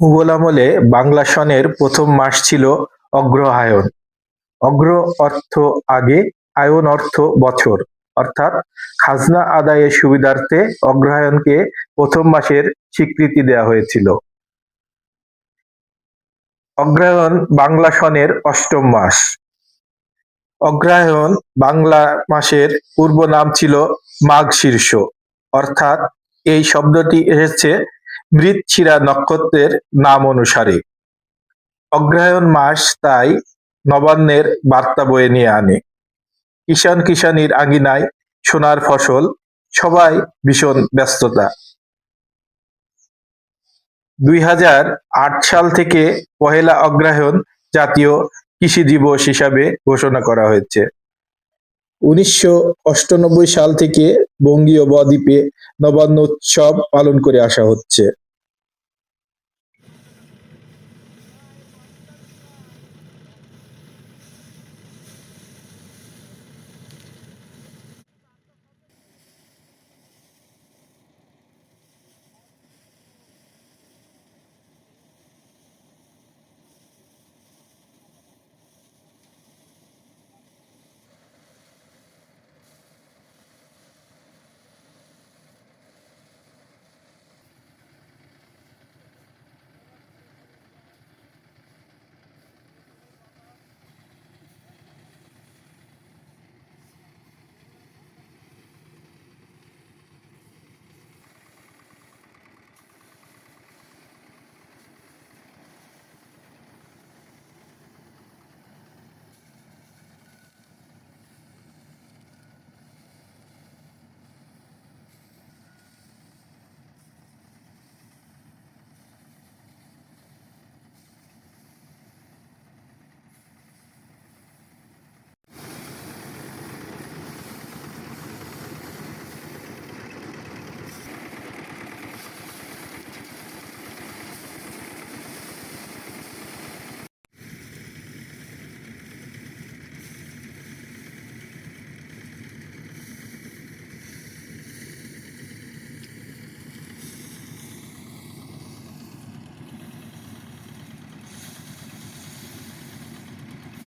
মুঘল আমলে বাংলা সনের প্রথম মাস ছিল অগ্রহায়ণ। অগ্র অর্থ আগে, আয়ন অর্থ বছর, অর্থাৎ খাজনা আদায়ের সুবিধার্থে অগ্রহায়ণকে প্রথম মাসের স্বীকৃতি দেওয়া হয়েছিল। অগ্রহায়ণ বাংলা সনের অষ্টম মাস। অগ্রহায়ণ বাংলা মাসের পূর্ব নাম ছিল মাঘ শীর্ষ, অর্থাৎ এই শব্দটি এসেছে মৃগশিরা নক্ষত্রের নাম অনুসারে। অগ্রহায়ণ মাস তাই নবান্নের বার্তা বয়ে নিয়ে আনে। কিষান কিষানির আঙিনায় সোনার ফসল, সবাই ভীষণ ব্যস্ততা। ২০০৮ সাল থেকে পহেলা অগ্রহায়ণ জাতীয় কৃষি দিবস হিসাবে ঘোষণা করা হয়েছে। ১৯৯৮ সাল থেকে বঙ্গীয় বদ্বীপে নবান্ন উৎসব পালন করে আসা হচ্ছে।